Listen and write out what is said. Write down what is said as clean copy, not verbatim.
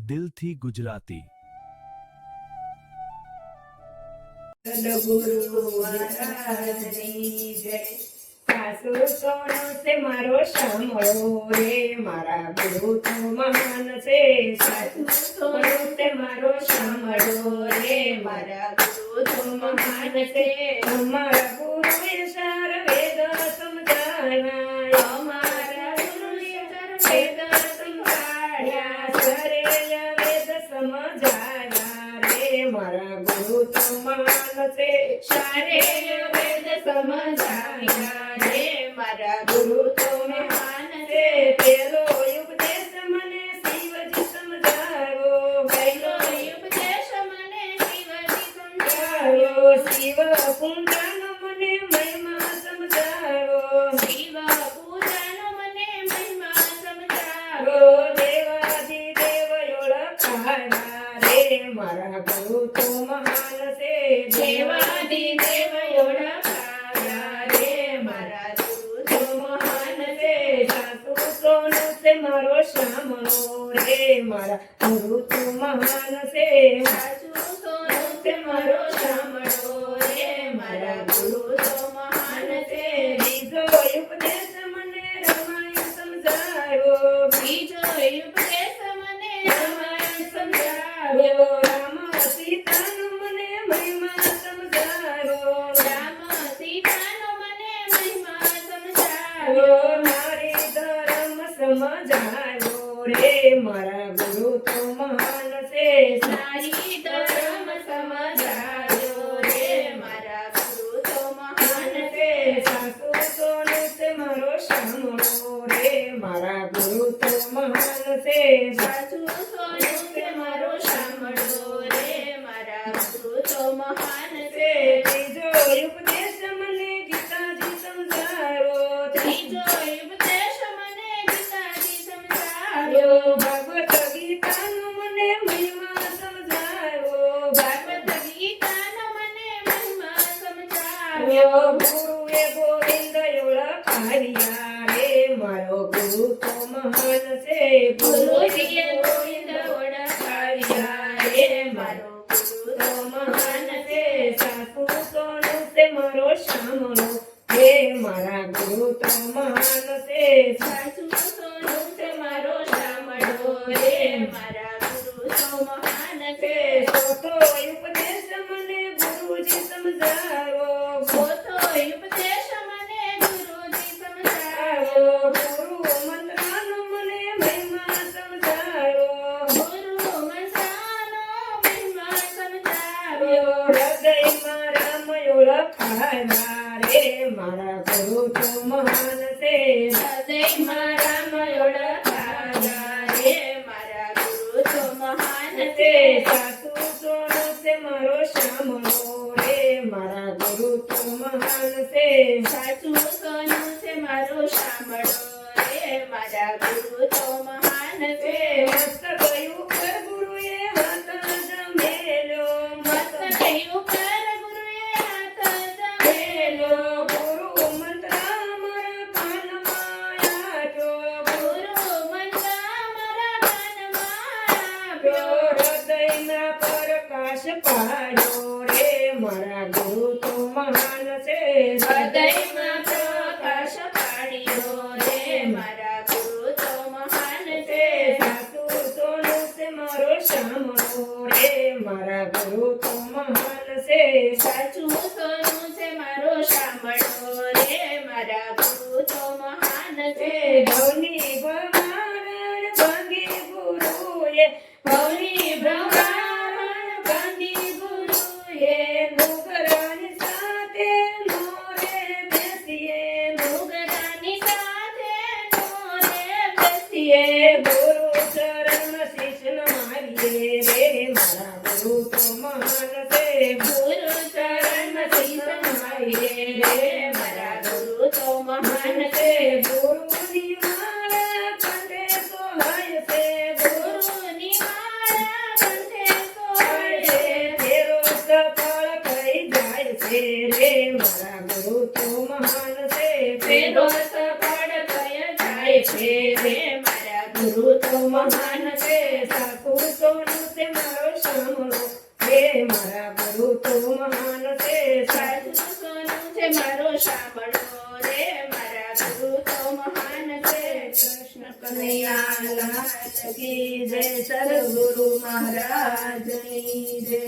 દિલથી ગુજરાતી. સદગુરુ મહારાજની જય. સાસુ સોનો છે મારો સાંભળો રે, મારા ગુરુ તો મહાન છે. સાસુ સોનો છે મારો સાંભળો રે, મારા ગુરુ તો મહાન છે. અમારા ગુરુએ સાર વેદ સમજાવ્યા, અમારા ગુરુએ સાર વેદ સમજાવ્યા, સરેય વેદ સમજાવ્યા રે, મારા ગુરુ તો મહાન છે. સારેય વેદ સમજાવ્યા રે, મારા ગુરુ તો મહાન છે. પેલો ઉપદેશ મને શિવજી સમજાવ્યો, પહેલો ઉપદેશ મને શિવજી સમજાવ્યો. શિવ પૂજાનો મને મહિમા સમજાવ્યો, શિવ પૂજાનો મને મહિમા સમજાવ્યો. દેવાધિદેવ ઓળખાયા રે, મારા ગુરુ તો મહાન છે. દેવાધિદેવ ઓળખાયા રે, મારા ગુરુ તો મહાન છે. સાસુ સોનું છે મારો સાંભળો રે, મારા ગુરુ તો મહાન છે. સાસુ સોનું છે મારો સાંભળો રે, મારા ગુરુ તો મહાન છે. બીજો ઉપદેશ મને રામાયણ સમજાવ્યો, બીજો ઉપદેશ મને રામાયણ સમજાવ્યો. રામ સીતાનો મને મહિમા સમજાવ્યો, રામ સીતાનો મને મહિમા સમજાવ્યો. નારી ધર્મ સમજાવ્યો રે, મારા ગુરુ તો મહાન છે. નારી ધર્મ સમજાવ્યો રે, મારા ગુરુ તો મહાન છે. સાસુ સોનું છે મારો સાંભળો રે, મારા ગુરુ તો મહાન છે. સાસુ સોનું છે મારો સાંભળો રે, મારા ગુરુ તો મહાન છે. ત્રીજો ઉપદેશ મને ગીતાજી સમજાવ્યો, ત્રીજો ઉપદેશ મને ગીતાજી સમજાવ્યો. ભાગવત ગીતાનો મને મહિમા સમજાવ્યો, ભાગવત ગીતાનો મને મહિમા સમજાવ્યો. ગુરુએ ગોવિંદ ઓળખાવ્યા રે, મારો ગુરુ તો મહાન છે. ગુરુજીએ ગોવિંદ ઓળખાવ્યા રે, મારો ગુરુ તો મહાન છે. સાસુ સોનું છે મારો સાંભળો રે, મારા ગુરુ તો મહાન છે. સાસુ સોનું છે મારો સાંભળો રે, મારા ગુરુ તો મહાન છે. ચોથો ઉપદેશ મને ગુરુજી સમજાવ્યો, ચોથો ઉપદેશ મને ગુરુજી સમજાવ્યો. ગુરુ મંત્રનો મને મહિમા સમજાવ્યો, ગુરુ મંત્રનો મહિમા સમજાવ્યો. હૃદયમાં રામ ઓળખાયા રે, મારા ગુરુ તો મહાન છે. હૃદયમાં રામ ઓળખાયા રે, મારા ગુરુ તો મહાન છે. સાસુ સોનું છે મારો સાંભળો રે, મારા ગુરુ તો મહાન છે. સાસુ સોનું છે મારો સાંભળો રે, મારા ગુરુ તો મહાન છે. મસ્ત ગયું પર ગુરુએ હાથ જમેલ્યો, મસ્ત ગયું પર ગુરુએ હાથ જમેલ્યો. ગુરુ મંત્ર મારા કાનમાં આપ્યો, ગુરુ મંત્ર મારા કાનમાં આપ્યો. હૃદયના પ્રકાશ પાડ્યો રે, મારા ગુરુ તો મહાન છે. હૃદયમાં પ્રકાશ પાડ્યો રે, મારા ગુરુ તો મહાન છે. સાસુ સોનું છે મારો સાંભળો રે, મારા ગુરુ તો મહાન છે. સાસુ સોનું છે મારો સાંભળો રે, મારા ગુરુ તો મહાન છે. ભવની ભ્રમણ ભાંગી ગુરુએ, ભવની ભ્રમણ ભાંગી ગુરુએ. નુગરાની સાથે નોરે બેસીએ, નુગરાની સાથે નોરે બેસીએ. ગુરુ ચરણ શીશ નમાવીએ રે, મારા ગુરુ તો મહાન છે. ગુરુ ચરણ શીશ નમાવીએ રે, મારા ગુરુ તો મહાન છે. ગુરુની માળા કંઠે સોહાય છે, ગુરુની માળા કંઠે સોહાય છે. તેરો સફળ થઈ જાય છે રે, મારા ગુરુ તો મહાન છે. તેરો સફળ થઈ જાય છે રે, મારા ગુરુ તો મહાન છે. સાસુ સોનું છે મારો સાંભળો રે મારા ગુરુ તો મહાન છે સાચું સોનું છે મારો સાંભળો રે મારા ગુરુ તો મહાન છે કૃષ્ણ કનૈયા લાલ કી જય સદગુરુ મહારાજની જય